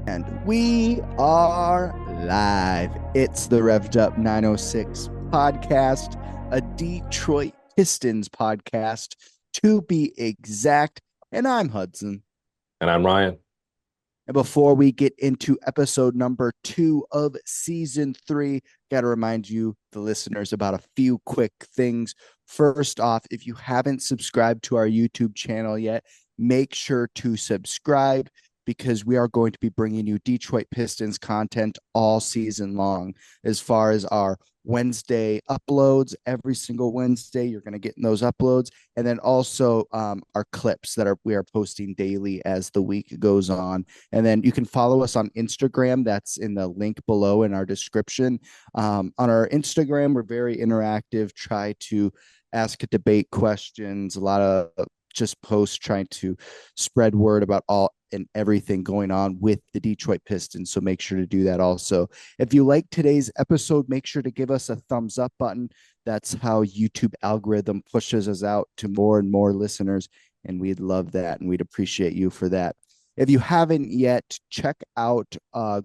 And we are live. It's the Revved Up 906 podcast, a Detroit Pistons podcast to be exact. And I'm Hudson. And I'm Ryan. And before we get into episode number 2 of season 3, got to remind you, the listeners, about a few quick things. First off, if you haven't subscribed to our YouTube channel yet, make sure to subscribe because we are going to be bringing you Detroit Pistons content all season long. As far as our Wednesday uploads, every single Wednesday, you're going to get in those uploads. And then also our clips that we are posting daily as the week goes on. And then you can follow us on Instagram. That's in the link below in our description. On our Instagram, we're very interactive, try to ask debate questions, a lot of just posts trying to spread word about all and everything going on with the Detroit Pistons. So make sure to do that also. If you like today's episode, make sure to give us a thumbs up button. That's how YouTube algorithm pushes us out to more and more listeners. And we'd love that. And we'd appreciate you for that. If you haven't yet, check out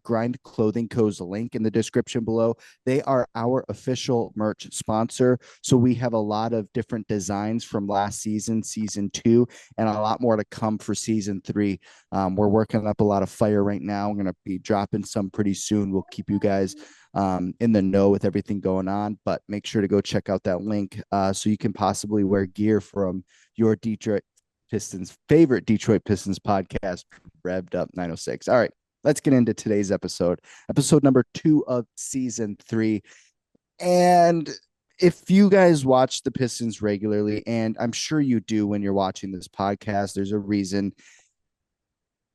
Grind Clothing Co.'s link in the description below. They are our official merch sponsor. So we have a lot of different designs from last season, season 2, and a lot more to come for season 3. We're working up a lot of fire right now. I'm going to be dropping some pretty soon. We'll keep you guys in the know with everything going on, but make sure to go check out that link so you can possibly wear gear from your Detroit Pistons favorite Detroit Pistons podcast, Revved Up 906. All right, let's get into today's episode number 2 of season 3. And if you guys watch the Pistons regularly, and I'm sure you do when you're watching this podcast, there's a reason.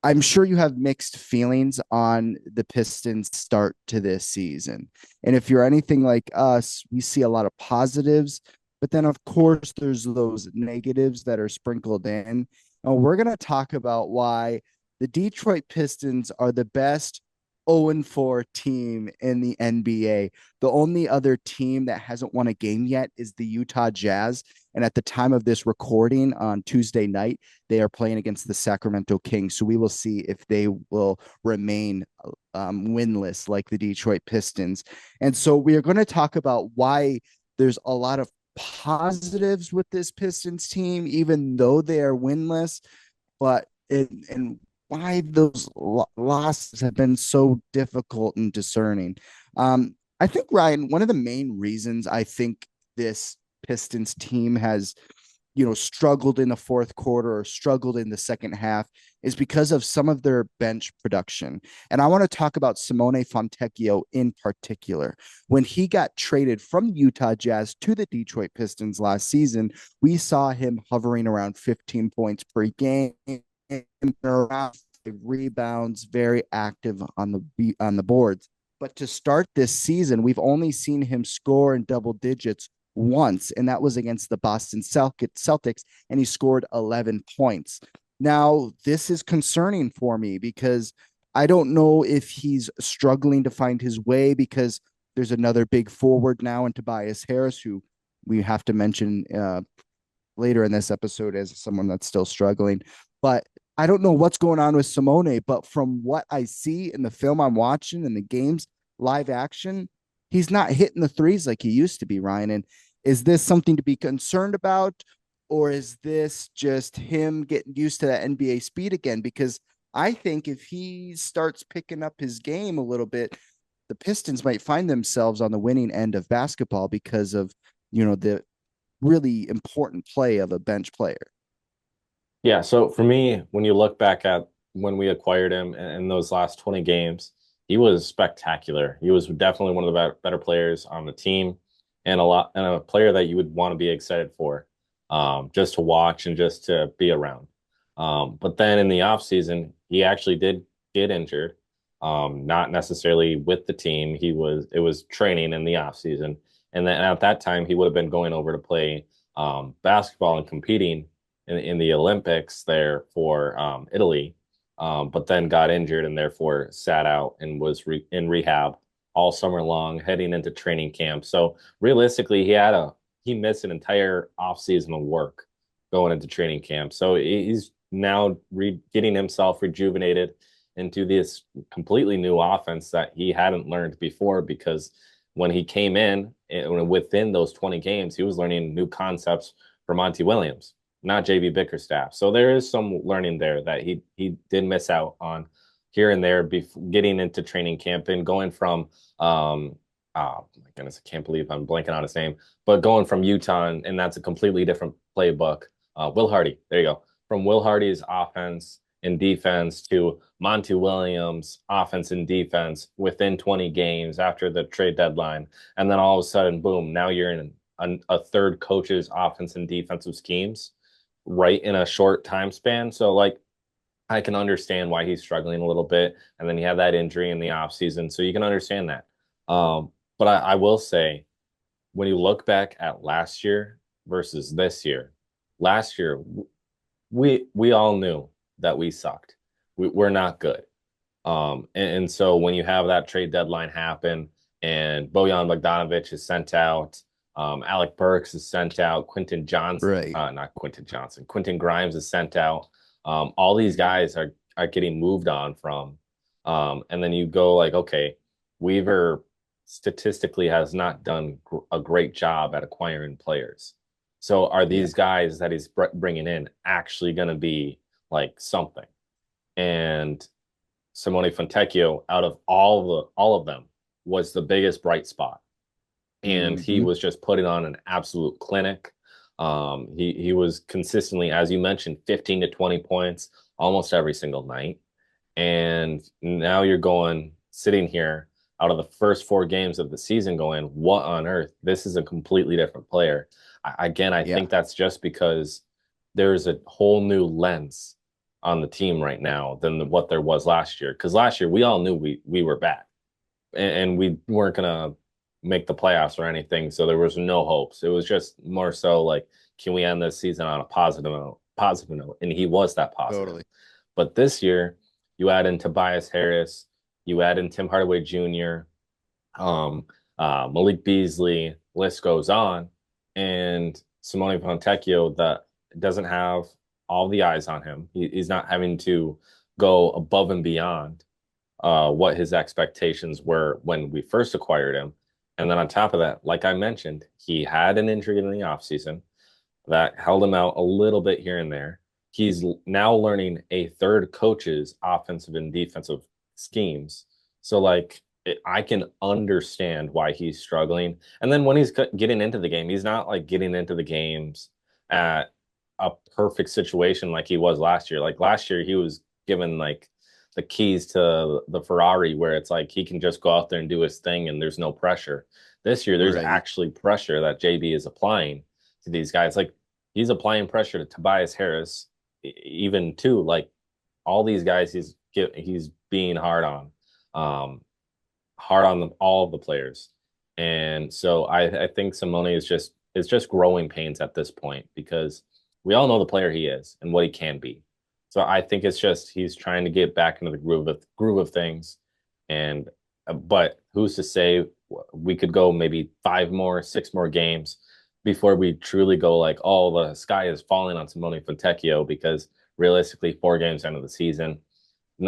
I'm sure you have mixed feelings on the Pistons start to this season. And if you're anything like us, we see a lot of positives, but then of course there's those negatives that are sprinkled in. And we're going to talk about why the Detroit Pistons are the best 0-4 team in the NBA. The only other team that hasn't won a game yet is the Utah Jazz. And at the time of this recording on Tuesday night, they are playing against the Sacramento Kings. So we will see if they will remain winless like the Detroit Pistons. And so we are going to talk about why there's a lot of positives with this Pistons team, even though they are winless, but and why those losses have been so difficult and discerning. I think, Ryan, one of the main reasons I think this Pistons team has, struggled in the fourth quarter or struggled in the second half is because of some of their bench production. And I want to talk about Simone Fontecchio in particular. When he got traded from the Utah Jazz to the Detroit Pistons last season, we saw him hovering around 15 points per game, around rebounds, very active on the boards. But to start this season, we've only seen him score in double digits once, and that was against the Boston Celtics, and he scored 11 points. Now, this is concerning for me because I don't know if he's struggling to find his way because there's another big forward now in Tobias Harris, who we have to mention later in this episode as someone that's still struggling. But I don't know what's going on with Simone, but from what I see in the film I'm watching and the games live action, he's not hitting the threes like he used to be, Ryan. And is this something to be concerned about? Or is this just him getting used to that NBA speed again? Because I think if he starts picking up his game a little bit, the Pistons might find themselves on the winning end of basketball because of, the really important play of a bench player. Yeah, so for me, when you look back at when we acquired him in those last 20 games, he was spectacular. He was definitely one of the better players on the team and a player that you would want to be excited for, just to watch and just to be around. But then in the offseason, he actually did get injured. Not necessarily with the team. It was training in the offseason. And then at that time he would have been going over to play basketball and competing in the Olympics there for Italy, but then got injured and therefore sat out and was in rehab all summer long, heading into training camp. So realistically, he missed an entire offseason of work going into training camp. So he's now getting himself rejuvenated into this completely new offense that he hadn't learned before because when he came in within those 20 games, he was learning new concepts for Monty Williams, not JV Bickerstaff. So there is some learning there that he did miss out on here and there getting into training camp and going from oh my goodness, I can't believe I'm blanking on his name, but going from Utah and that's a completely different playbook. Will Hardy, there you go. From Will Hardy's offense and defense to Monty Williams offense and defense within 20 games after the trade deadline. And then all of a sudden, boom, now you're in a third coach's offense and defensive schemes right in a short time span. So like I can understand why he's struggling a little bit. And then he had that injury in the offseason. So you can understand that. But I will say, when you look back at last year versus this year, last year we all knew that we sucked. We're not good. And so when you have that trade deadline happen and Bojan Bogdanovic is sent out, Alec Burks is sent out, Quentin Johnson, Right. not Quentin Johnson, Quentin Grimes is sent out. All these guys are getting moved on from. And then you go like, okay, Weaver statistically has not done a great job at acquiring players. So are Yeah. these guys that he's bringing in actually going to be like something? And Simone Fontecchio, out of all of them, was the biggest bright spot, and he Mm-hmm. was just putting on an absolute clinic. He was consistently, as you mentioned, 15 to 20 points almost every single night. And now you're going sitting here out of the first 4 games of the season going, what on earth? This is a completely different player. Again, I Yeah. think that's just because there's a whole new lens on the team right now than what there was last year. Because last year we all knew we were bad and we weren't gonna make the playoffs or anything. So there was no hopes. It was just more so like, can we end this season on a positive note? Positive note, and he was that positive. Totally. But this year, you add in Tobias Harris, you add in Tim Hardaway Jr., Malik Beasley, list goes on, and Simone Fontecchio that doesn't have all the eyes on him. He's not having to go above and beyond what his expectations were when we first acquired him. And then on top of that, like I mentioned, he had an injury in the offseason that held him out a little bit here and there. He's now learning a third coach's offensive and defensive schemes. So, like, I can understand why he's struggling. And then when he's getting into the game, he's not like getting into the games at a perfect situation like he was last year. Like last year, he was given like the keys to the Ferrari where it's like he can just go out there and do his thing and there's no pressure. This year, there's Right. actually pressure that JB is applying to these guys. Like he's applying pressure to Tobias Harris, even too. Like all these guys, he's being hard on all of the players. And so I think Simone is just it's just growing pains at this point because we all know the player he is and what he can be. So I think it's just he's trying to get back into the groove of things. And but who's to say we could go maybe 5 more, 6 more games before we truly go like, oh, the sky is falling on Simone Fontecchio because realistically, 4 games into the season,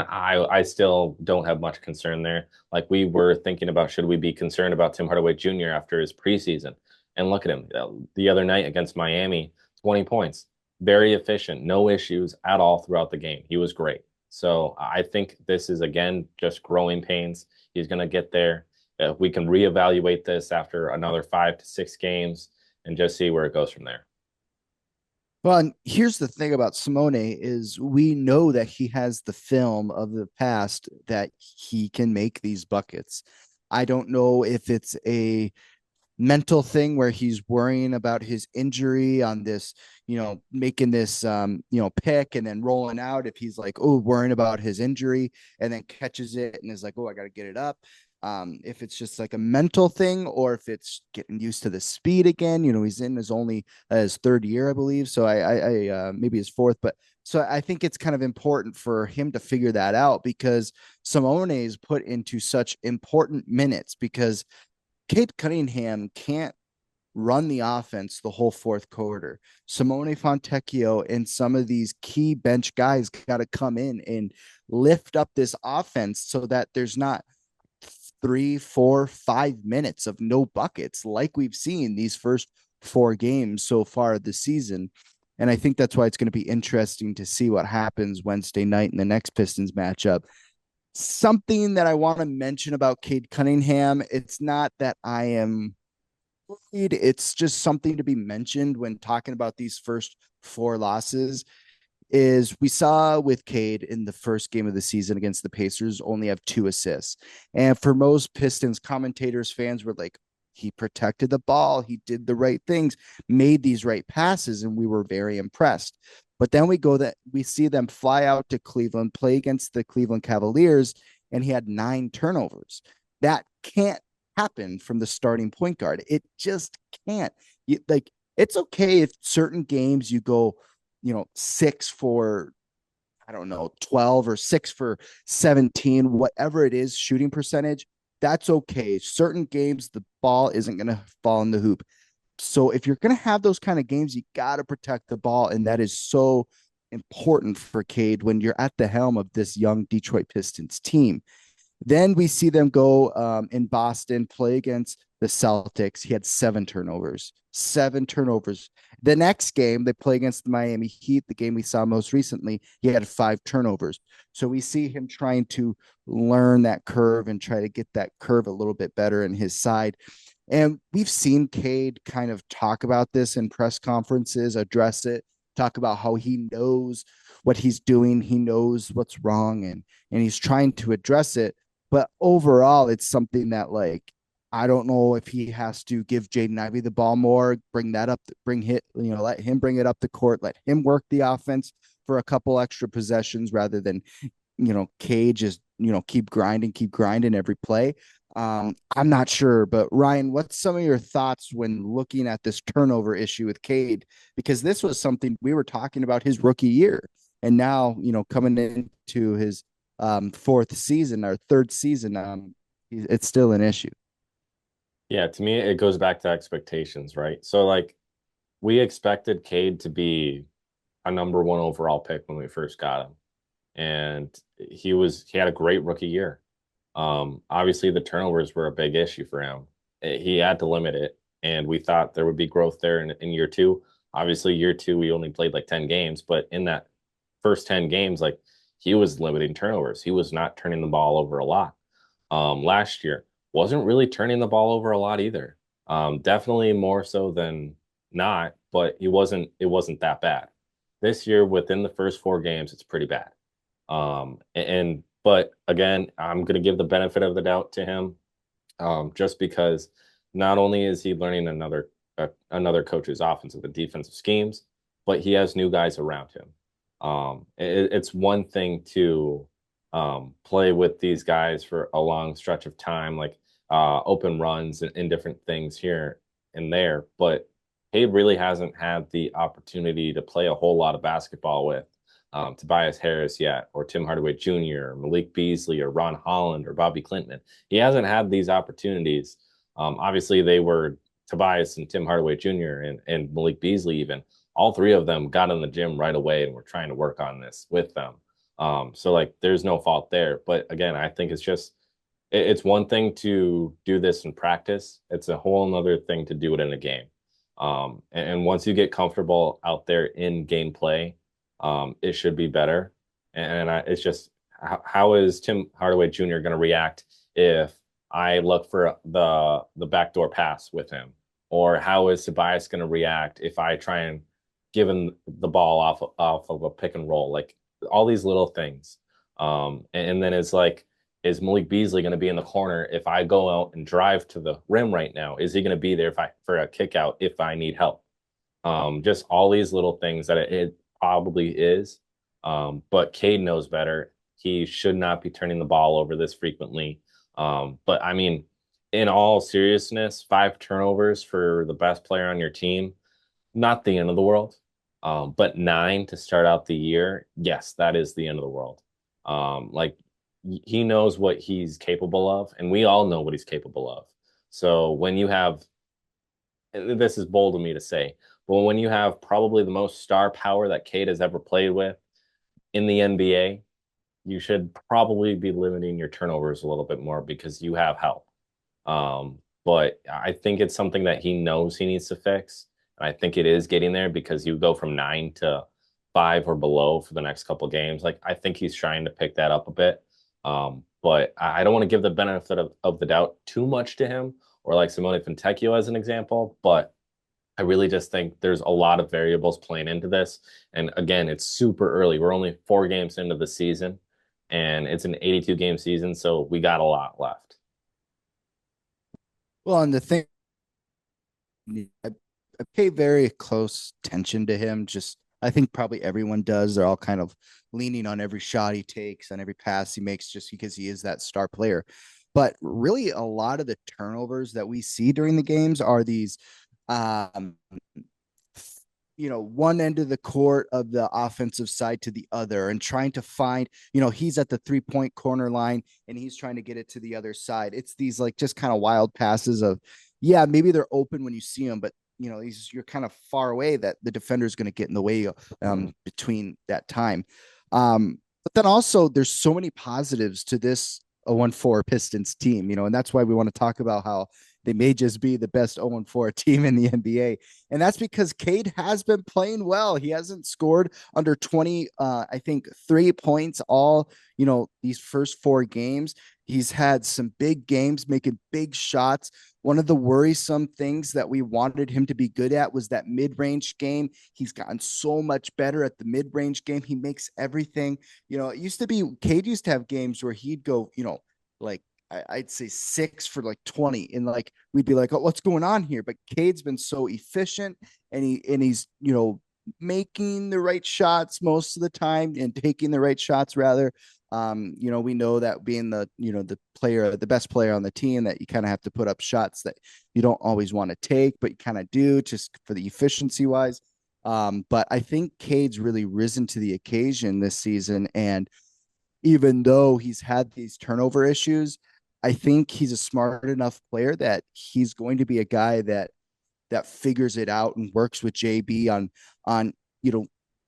I still don't have much concern there. Like we were thinking about, should we be concerned about Tim Hardaway Jr. after his preseason? And look at him the other night against Miami, 20 points, very efficient, no issues at all throughout the game. He was great. So I think this is again just growing pains. He's going to get there. We can reevaluate this after another 5 to 6 games and just see where it goes from there. Well, and here's the thing about Simone is we know that he has the film of the past that he can make these buckets. I don't know if it's a mental thing where he's worrying about his injury on this, making this, pick and then rolling out. If he's like, oh, worrying about his injury and then catches it and is like, oh, I got to get it up. If it's just like a mental thing or if it's getting used to the speed again, he's in his third year, I believe. So I maybe his fourth, but so I think it's kind of important for him to figure that out because Simone is put into such important minutes because Kate Cunningham can't run the offense the whole fourth quarter. Simone Fontecchio and some of these key bench guys got to come in and lift up this offense so that there's not 3, 4, 5 minutes of no buckets like we've seen these first 4 games so far this season. And I think that's why it's going to be interesting to see what happens Wednesday night in the next Pistons matchup. Something that I want to mention about Cade Cunningham, it's not that I am worried, it's just something to be mentioned when talking about these first 4 losses is we saw with Cade in the first game of the season against the Pacers only have 2 assists. And for most Pistons commentators, fans were like, he protected the ball, he did the right things, made these right passes, and we were very impressed. But then we see them fly out to Cleveland, play against the Cleveland Cavaliers, and he had 9 turnovers. That can't happen from the starting point guard. It just can't. Like, it's okay if certain games you go, 6 for, I don't know, 12 or 6 for 17, whatever it is, shooting percentage. That's okay. Certain games, the ball isn't going to fall in the hoop. So if you're going to have those kind of games, you got to protect the ball. And that is so important for Cade when you're at the helm of this young Detroit Pistons team. Then we see them go in Boston, play against the Celtics. He had 7 turnovers. 7 turnovers. The next game, they play against the Miami Heat, the game we saw most recently, he had 5 turnovers. So we see him trying to learn that curve and try to get that curve a little bit better in his side. And we've seen Cade kind of talk about this in press conferences, address it, talk about how he knows what he's doing, he knows what's wrong, and he's trying to address it. But overall, it's something that, like, I don't know if he has to give Jaden Ivey the ball more, bring that up, let him bring it up the court, let him work the offense for a couple extra possessions rather than, Cade just, keep grinding every play. I'm not sure, but Ryan, what's some of your thoughts when looking at this turnover issue with Cade? Because this was something we were talking about his rookie year, and now, coming into his fourth season or third season, it's still an issue. Yeah, to me, it goes back to expectations, right? So, like, we expected Cade to be a number one overall pick when we first got him, and he had a great rookie year. Obviously, the turnovers were a big issue for him. He had to limit it, and we thought there would be growth there in year two. Obviously, year two, we only played like 10 games, but in that first 10 games, like, he was limiting turnovers. He was not turning the ball over a lot. Last year, wasn't really turning the ball over a lot either. Definitely more so than not, but it wasn't that bad. This year, within the first 4 games, it's pretty bad. But again, I'm going to give the benefit of the doubt to him, just because not only is he learning another coach's offensive and defensive schemes, but he has new guys around him. It's one thing to play with these guys for a long stretch of time, like open runs and different things here and there, but he really hasn't had the opportunity to play a whole lot of basketball with Tobias Harris yet, or Tim Hardaway Jr., or Malik Beasley, or Ron Holland, or Bobby Clinton. He hasn't had these opportunities. Obviously, they were Tobias and Tim Hardaway Jr. and Malik Beasley even. All 3 of them got in the gym right away and were trying to work on this with them. So, like, there's no fault there. But again, I think it's one thing to do this in practice. It's a whole another thing to do it in a game. And once you get comfortable out there in gameplay, it should be better. It's just, how is Tim Hardaway Jr. going to react if I look for the backdoor pass with him? Or how is Tobias going to react if I try and give him the ball off of a pick and roll? Like, all these little things. And then it's like, is Malik Beasley going to be in the corner if I go out and drive to the rim right now? Is he going to be there for a kick out if I need help? Just all these little things that it probably is. But Cade knows better. He should not be turning the ball over this frequently. But I mean, in all seriousness, 5 turnovers for the best player on your team, not the end of the world. But 9 to start out the year, yes, that is the end of the world. Like, he knows what he's capable of, and we all know what he's capable of. So when you have this is bold of me to say, but when you have probably the most star power that Cade has ever played with in the NBA, you should probably be limiting your turnovers a little bit more because you have help. But I think it's something that he knows he needs to fix. And I think it is getting there because you go from 9 to 5 or below for the next couple of games. Like I think he's trying to pick that up a bit. But I don't want to give the benefit of the doubt too much to him or like Simone Fontecchio as an example. But I really just think there's a lot of variables playing into this. And again, it's super early. We're only 4 games into the season and it's an 82 game season. So we got a lot left. Well, and the thing, I, I pay very close attention to him. Just, I think probably everyone does. They're all kind of leaning on every shot he takes, on every pass he makes, just because he is that star player. But really, a lot of the turnovers that we see during the games are these um, one end of the court of the offensive side to the other and trying to find, he's at the 3 point corner line and he's trying to get it to the other side. It's these like just kind of wild passes of, yeah, maybe they're open when you see them, but you're kind of far away that the defender is going to get in the way between that time. But then also there's so many positives to this 0-4 Pistons team, and that's why we want to talk about how they may just be the best 0-4 team in the NBA. And that's because Cade has been playing well. He hasn't scored under 20, I think 3 points all, these first 4 games. He's had some big games, making big shots. One of the worrisome things that we wanted him to be good at was that mid-range game. He's gotten so much better at the mid-range game. He makes everything, it used to be, Cade used to have games where he'd go, like I'd say 6 for like 20, and like we'd be like, oh, what's going on here? But Cade's been so efficient, and he's making the right shots most of the time and taking the right shots rather. We know that being the best player on the team, that you kind of have to put up shots that you don't always want to take, but you kind of do just for the efficiency wise. But I think Cade's really risen to the occasion this season, and even though he's had these turnover issues, I think he's a smart enough player that he's going to be a guy that figures it out and works with JB on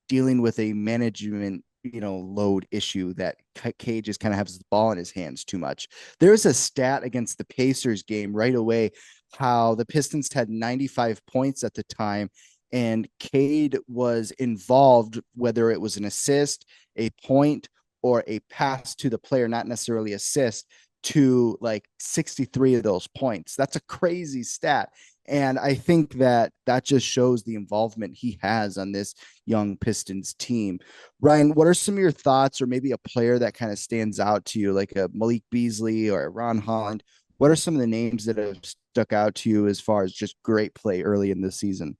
dealing with a management load issue that Cade just kind of has the ball in his hands too much. There's a stat against the Pacers game right away how the Pistons had 95 points at the time, and Cade was involved, whether it was an assist, a point, or a pass to the player, not necessarily assist, to like 63 of those points. That's a crazy stat. And I think that just shows the involvement he has on this young Pistons team. Ryan, what are some of your thoughts, or maybe a player that kind of stands out to you, like a Malik Beasley or a Ron Holland? What are some of the names that have stuck out to you as far as just great play early in the season?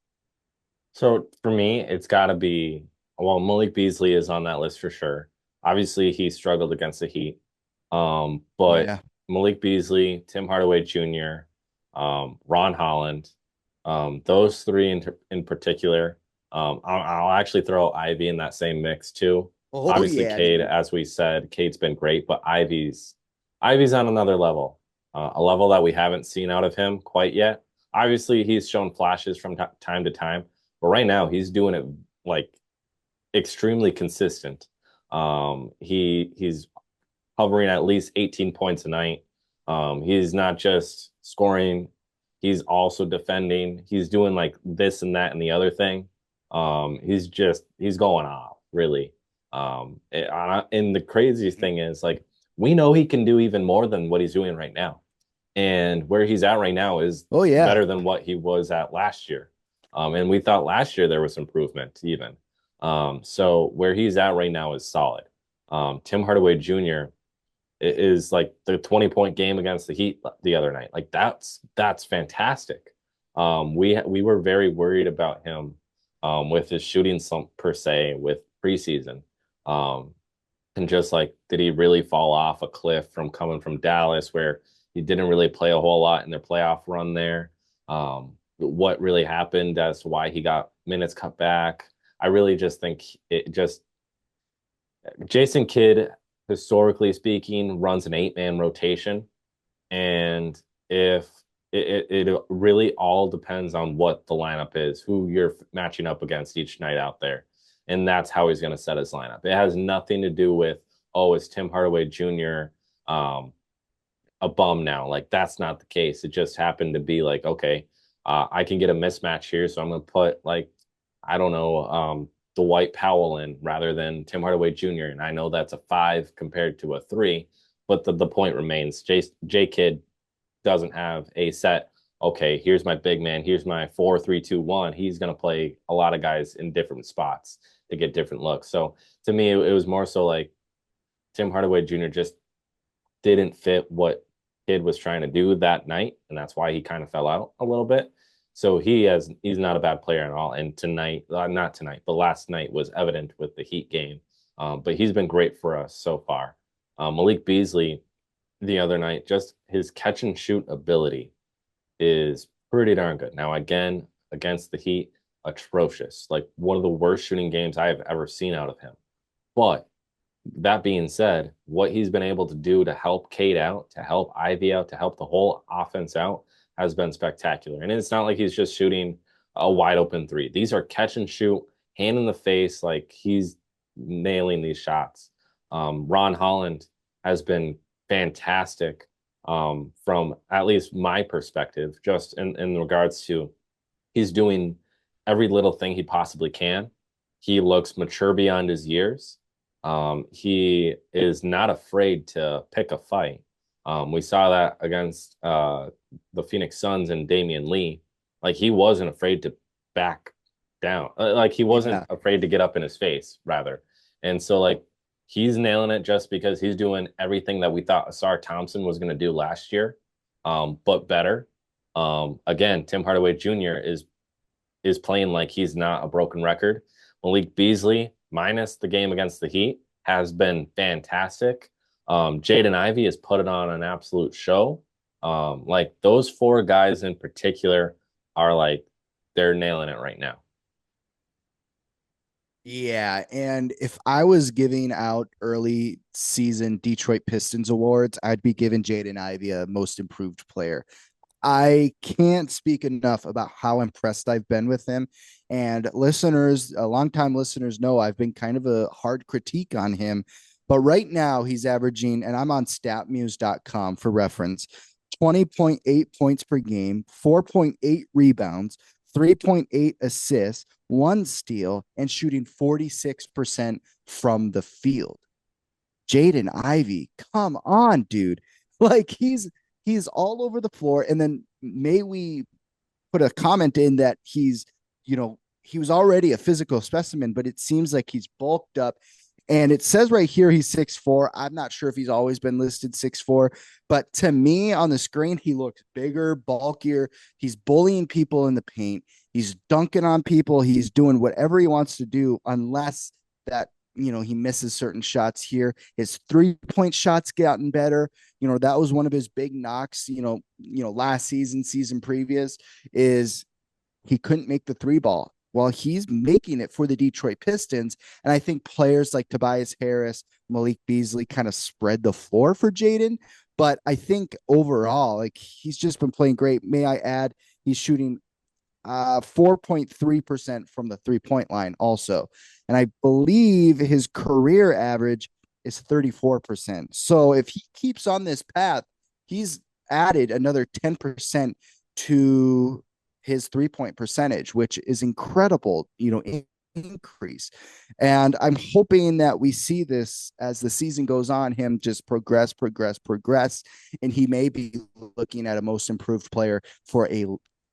So for me, it's got to be, well, Malik Beasley is on that list for sure. Obviously, he struggled against the Heat. But Yeah. Malik Beasley, Tim Hardaway Jr., Ron Holland, those three in particular. I'll actually throw Ivy in that same mix too. Oh Obviously, yeah, Cade, dude. as we said, Cade's been great, but Ivy's on another level, a level that we haven't seen out of him quite yet. Obviously, he's shown flashes from time to time, but right now he's doing it like extremely consistent. He's hovering at least 18 points a night. He's not just scoring, he's also defending. He's doing like this and that and the other thing. He's going off, really. And the craziest thing is like we know he can do even more than what he's doing right now. And where he's at right now is Oh yeah. better than what he was at last year. And we thought last year there was improvement even. So where he's at right now is solid. Tim Hardaway Jr. is like the 20-point game against the Heat the other night. Like that's fantastic. We were very worried about him with his shooting slump per se with preseason. Um, and just like, did he really fall off a cliff from coming from Dallas where he didn't really play a whole lot in their playoff run there? What really happened as to why he got minutes cut back? I really just think it just Jason Kidd, historically speaking, runs an 8-man rotation. And if it really all depends on what the lineup is, who you're matching up against each night out there. And that's how he's going to set his lineup. It has nothing to do with, oh, is Tim Hardaway Jr. Um, a bum now? Like, that's not the case. It just happened to be like, okay, I can get a mismatch here. So I'm going to put, like, I don't know, Dwight Powell in rather than Tim Hardaway Jr. And I know that's a 5 compared to a 3, but the point remains J Kidd doesn't have a set, okay, here's my big man, here's my 4-3-2-1. He's going to play a lot of guys in different spots to get different looks. So to me, it was more so like Tim Hardaway Jr. just didn't fit what Kidd was trying to do that night, and that's why he kind of fell out a little bit. So he's not a bad player at all. And tonight, not tonight, but last night was evident with the Heat game. But he's been great for us so far. Malik Beasley the other night, just his catch and shoot ability is pretty darn good. Now, again, against the Heat, atrocious. Like one of the worst shooting games I have ever seen out of him. But that being said, what he's been able to do to help Cade out, to help Ivy out, to help the whole offense out has been spectacular. And it's not like he's just shooting a wide open three. These are catch and shoot, hand in the face, like he's nailing these shots. Ron Holland has been fantastic from at least my perspective, just in regards to he's doing every little thing he possibly can. He looks mature beyond his years. He is not afraid to pick a fight. We saw that against the Phoenix Suns and Damian Lee. Like he wasn't afraid to back down. Like he wasn't afraid to get up in his face, rather. And so like he's nailing it just because he's doing everything that we thought Asar Thompson was going to do last year, but better. Again, Tim Hardaway Jr. is playing like he's not a broken record. Malik Beasley, minus the game against the Heat, has been fantastic. Jaden Ivey has put it on an absolute show. Like those 4 guys in particular are like they're nailing it right now. Yeah, and if I was giving out early season Detroit Pistons awards, I'd be giving Jaden Ivey a most improved player. I can't speak enough about how impressed I've been with him. And listeners, longtime listeners know I've been kind of a hard critique on him. But right now he's averaging, and I'm on statmuse.com for reference, 20.8 points per game, 4.8 rebounds, 3.8 assists, 1 steal, and shooting 46% from the field. Jaden Ivey, come on, dude. Like he's all over the floor. And then may we put a comment in that he's, he was already a physical specimen, but it seems like he's bulked up. And it says right here he's 6'4". I'm not sure if he's always been listed 6'4", but to me on the screen, he looks bigger, bulkier. He's bullying people in the paint. He's dunking on people. He's doing whatever he wants to do, unless that, he misses certain shots here. His 3-point shots gotten better. That was one of his big knocks, last season previous, is he couldn't make the 3-ball. Well, he's making it for the Detroit Pistons. And I think players like Tobias Harris, Malik Beasley kind of spread the floor for Jaden. But I think overall, like he's just been playing great. May I add, he's shooting 4.3% from the 3-point line also. And I believe his career average is 34%. So if he keeps on this path, he's added another 10% to his 3-point percentage, which is incredible, increase. And I'm hoping that we see this as the season goes on, him just progress. And he may be looking at a most improved player for a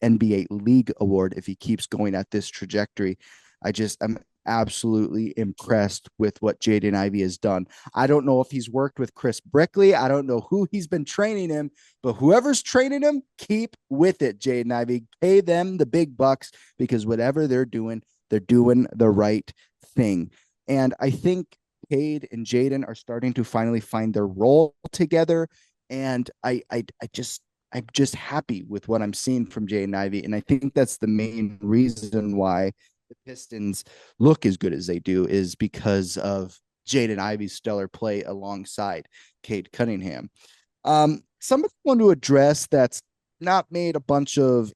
NBA League award if he keeps going at this trajectory. I'm absolutely impressed with what Jaden Ivey has done. I don't know if he's worked with Chris Brickley. I don't know who he's been training him, but whoever's training him, keep with it, Jaden Ivey. Pay them the big bucks, because whatever they're doing the right thing. And I think Cade and Jaden are starting to finally find their role together. And I'm just happy with what I'm seeing from Jaden Ivey. And I think that's the main reason why the Pistons look as good as they do, is because of Jaden Ivey's stellar play alongside Cade Cunningham. Somebody I want to address that's not made a bunch of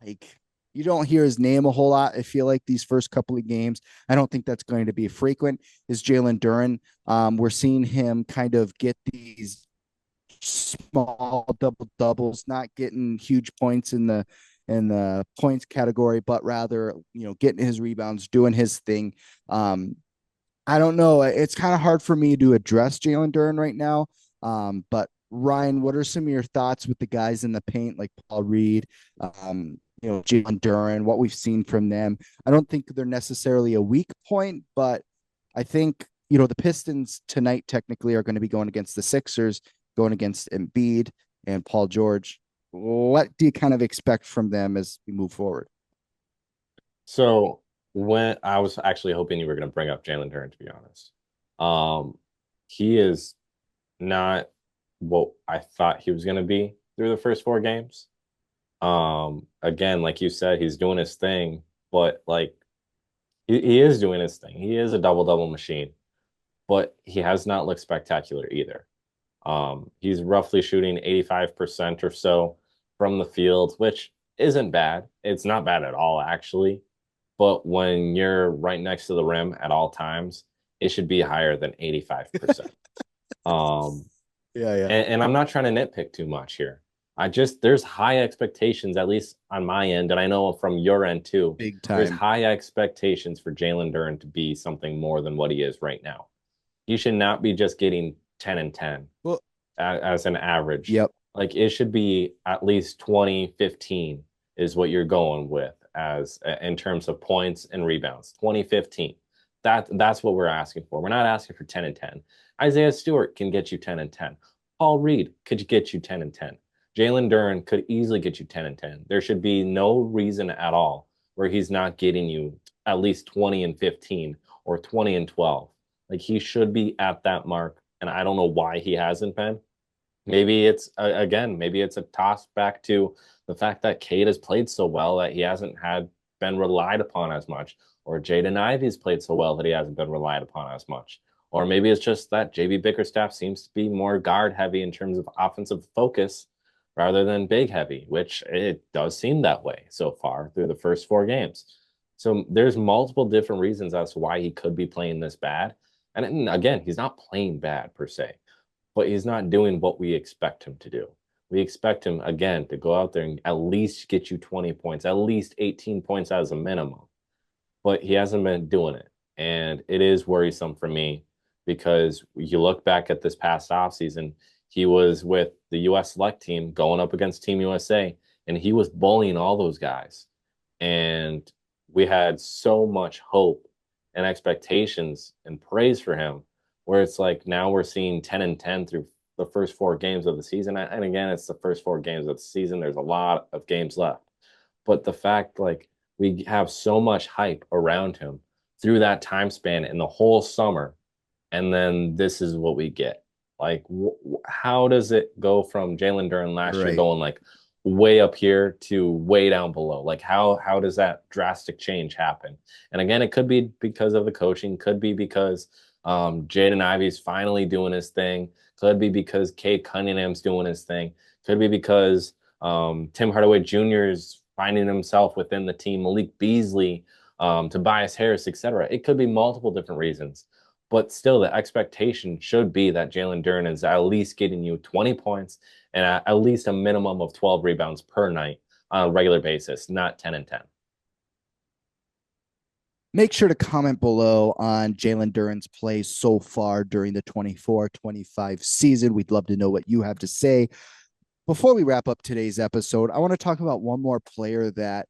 like you don't hear his name a whole lot. I feel like these first couple of games, I don't think that's going to be frequent. Is Jalen Duren? We're seeing him kind of get these small double doubles, not getting huge points in the points category, but rather getting his rebounds, doing his thing. I don't know. It's kind of hard for me to address Jalen Duren right now. But Ryan, what are some of your thoughts with the guys in the paint like Paul Reed, Jalen Duren, what we've seen from them? I don't think they're necessarily a weak point, but I think, the Pistons tonight technically are going to be going against the Sixers, going against Embiid and Paul George. What do you kind of expect from them as we move forward? So when I was actually hoping you were going to bring up Jalen Duren, to be honest, he is not what I thought he was going to be through the first four games. Again, like you said, he's doing his thing, but like he is doing his thing. He is a double double machine, but he has not looked spectacular either. He's roughly shooting 85% or so from the field, which isn't bad. It's not bad at all, actually. But when you're right next to the rim at all times, it should be higher than 85%. Um, Yeah, yeah. and I'm not trying to nitpick too much here. There's high expectations, at least on my end, and I know from your end too. Big There's time. high expectations for Jalen Duren to be something more than what he is right now. He should not be just getting 10 and 10 Well, as an average. yep. Like it should be at least 20, 15 is what you're going with as in terms of points and rebounds. 2015. That's what we're asking for. We're not asking for 10 and 10. Isaiah Stewart can get you 10 and 10. Paul Reed could get you 10 and 10. Jalen Duren could easily get you 10 and 10. There should be no reason at all where he's not getting you at least 20 and 15 or 20 and 12. Like he should be at that mark, and I don't know why he hasn't been. Maybe it's again, maybe it's a toss back to the fact that Cade has played so well that he hasn't had been relied upon as much, or Jaden Ivey's played so well that he hasn't been relied upon as much. Or maybe it's just that JB Bickerstaff seems to be more guard heavy in terms of offensive focus rather than big heavy, which it does seem that way so far through the first four games. So there's multiple different reasons as to why he could be playing this bad. And again, he's not playing bad per se, but he's not doing what we expect him to do. We expect him, again, to go out there and at least get you 20 points, at least 18 points as a minimum. But he hasn't been doing it. And it is worrisome for me because you look back at this past offseason, he was with the U.S. select team going up against Team USA, and he was bullying all those guys. And we had so much hope and expectations and praise for him, where it's like now we're seeing 10 and 10 through the first four games of the season. And again, it's the first four games of the season. There's a lot of games left. But the fact, like, we have so much hype around him through that time span in the whole summer, and then this is what we get. Like, how does it go from Jalen Duren last year Right. going like way up here to way down below? Like, how does that drastic change happen? And again, it could be because of the coaching, could be because Jaden Ivey's finally doing his thing, could be because Cade Cunningham's doing his thing, could be because Tim Hardaway Jr. is finding himself within the team, Malik Beasley, Tobias Harris, etc. It could be multiple different reasons. But still, the expectation should be that Jalen Duren is at least getting you 20 points and at least a minimum of 12 rebounds per night on a regular basis, not 10 and 10. Make sure to comment below on Jalen Duren's play so far during the 24-25 season. We'd love to know what you have to say. Before we wrap up today's episode, I want to talk about one more player that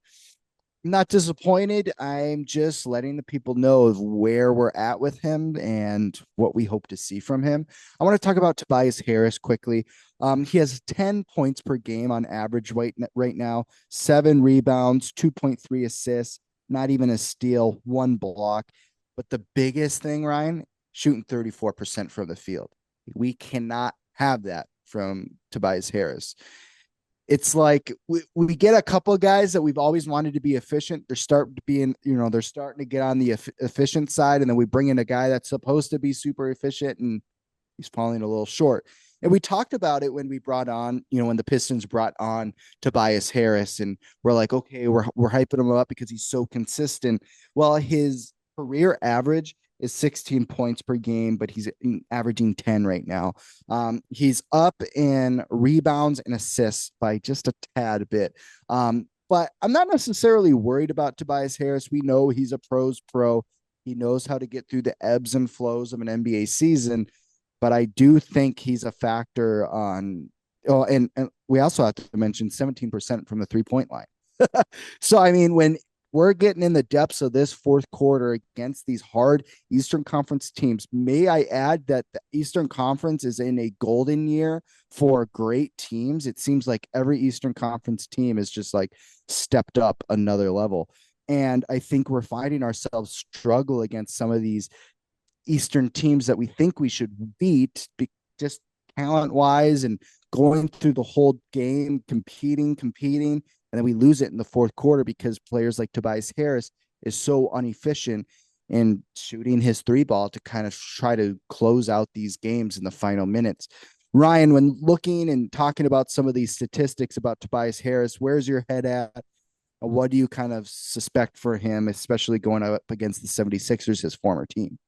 I'm not disappointed. I'm just letting the people know of where we're at with him and what we hope to see from him. I want to talk about Tobias Harris quickly. He has 10 points per game on average right now, 7 rebounds, 2.3 assists, not even a steal, 1 block. But the biggest thing, Ryan, shooting 34% from the field. We cannot have that from Tobias Harris. It's like we get a couple of guys that we've always wanted to be efficient. They're starting to be they're starting to get on the efficient side. And then we bring in a guy that's supposed to be super efficient and he's falling a little short. And we talked about it when we brought on, when the Pistons brought on Tobias Harris, and we're like, okay, we're hyping him up because he's so consistent. Well, his career average is 16 points per game, but he's averaging 10 right now. He's up in rebounds and assists by just a tad bit. But I'm not necessarily worried about Tobias Harris. We know he's a pro's pro. He knows how to get through the ebbs and flows of an NBA season, but I do think he's a factor on. Oh, and we also have to mention 17% from the 3-point line. So I mean, when we're getting in the depths of this fourth quarter against these hard Eastern Conference teams, may I add that the Eastern Conference is in a golden year for great teams. It seems like every Eastern Conference team is just like stepped up another level. And I think we're finding ourselves struggle against some of these Eastern teams that we think we should beat, just talent wise, and going through the whole game, competing, and then we lose it in the fourth quarter because players like Tobias Harris is so inefficient in shooting his three ball to kind of try to close out these games in the final minutes. Ryan, when looking and talking about some of these statistics about Tobias Harris, where's your head at? What do you kind of suspect for him, especially going up against the 76ers, his former team?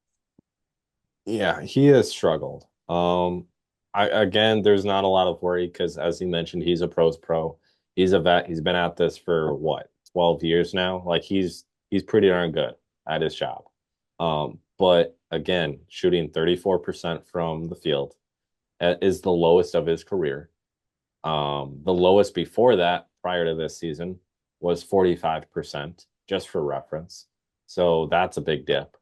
Yeah, he has struggled. Again, there's not a lot of worry because, as he mentioned, he's a pro's pro. He's a vet. He's been at this for what, 12 years now. Like he's pretty darn good at his job. But again, shooting 34% from the field is the lowest of his career. The lowest before that, prior to this season, was 45%, just for reference. So that's a big dip.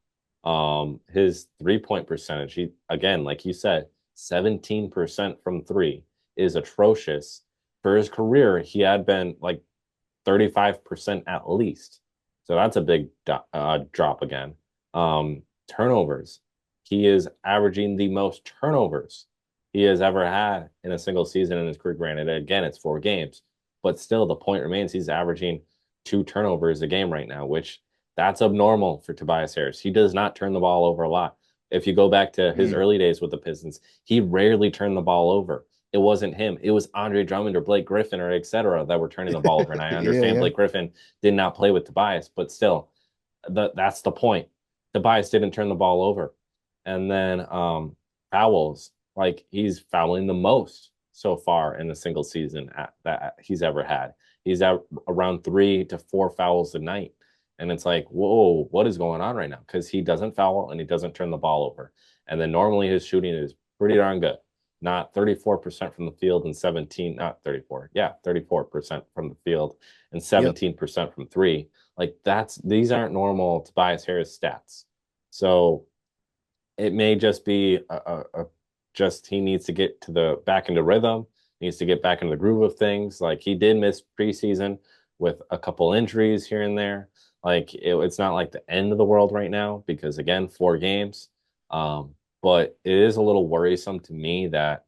His 3-point percentage, he again, like you said, 17% from three is atrocious. For his career, he had been like 35% at least. So that's a big drop again. Turnovers. He is averaging the most turnovers he has ever had in a single season in his career. Granted, again, it's 4 games, but still the point remains he's averaging 2 turnovers a game right now, which that's abnormal for Tobias Harris. He does not turn the ball over a lot. If you go back to his early days with the Pistons, he rarely turned the ball over. It wasn't him. It was Andre Drummond or Blake Griffin or et cetera that were turning the ball over. And I understand Blake Griffin did not play with Tobias, but still, that's the point. Tobias didn't turn the ball over. And then fouls, like he's fouling the most so far in a single season that he's ever had. He's at around 3 to 4 fouls a night. And it's like, whoa, what is going on right now? Because he doesn't foul and he doesn't turn the ball over. And then normally his shooting is pretty darn good. Not 34% from the field and 17, not 34. Yeah, 34% from the field and 17% from three. Like these aren't normal Tobias Harris stats. So it may just be just he needs to get to the back into rhythm, needs to get back into the groove of things. Like he did miss preseason with a couple injuries here and there. Like it's not like the end of the world right now because again, 4 games. But it is a little worrisome to me that,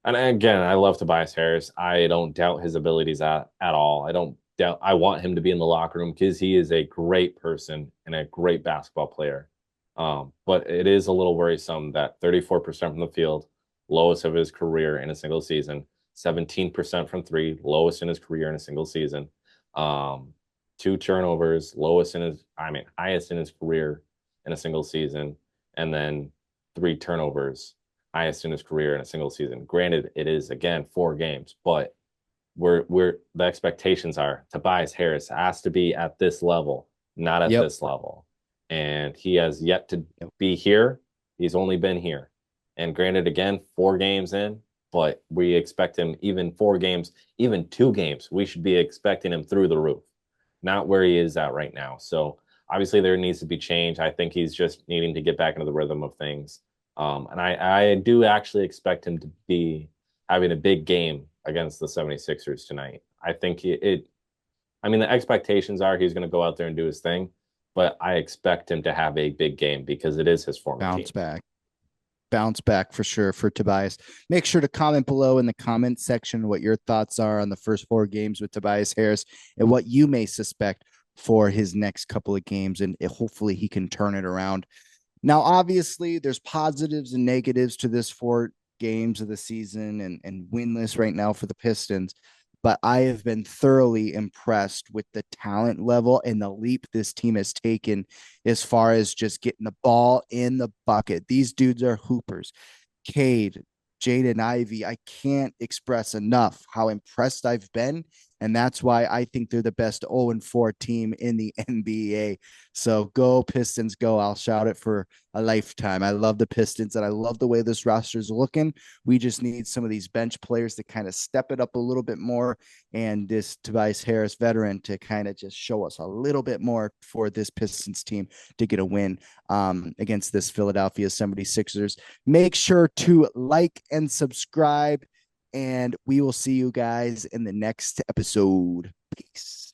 and again, I love Tobias Harris. I don't doubt his abilities at all. I don't doubt. I want him to be in the locker room because he is a great person and a great basketball player. But it is a little worrisome that 34% from the field, lowest of his career in a single season, 17% from three, lowest in his career in a single season. 2 turnovers, highest in his career in a single season, and then 3 turnovers, highest in his career in a single season. Granted, it is again 4 games, but the expectations are Tobias Harris has to be at this level, not at this level. And he has yet to be here. He's only been here. And granted, again, 4 games in, but we expect him even 4 games, even 2 games, we should be expecting him through the roof, not where he is at right now. So obviously there needs to be change. I think he's just needing to get back into the rhythm of things. And I do actually expect him to be having a big game against the 76ers tonight. I think the expectations are he's going to go out there and do his thing, but I expect him to have a big game because it is his former team. Bounce back for sure for Tobias. Make sure to comment below in the comment section what your thoughts are on the first 4 games with Tobias Harris and what you may suspect for his next couple of games, and hopefully he can turn it around. Now, obviously, there's positives and negatives to this for games of the season and winless right now for the Pistons. But I have been thoroughly impressed with the talent level and the leap this team has taken as far as just getting the ball in the bucket. These dudes are hoopers. Cade, Jaden Ivey, I can't express enough how impressed I've been. And that's why I think they're the best 0-4 team in the NBA. So go Pistons, go. I'll shout it for a lifetime. I love the Pistons and I love the way this roster is looking. We just need some of these bench players to kind of step it up a little bit more. And this Tobias Harris veteran to kind of just show us a little bit more for this Pistons team to get a win against this Philadelphia 76ers. Make sure to like and subscribe, and we will see you guys in the next episode. Peace.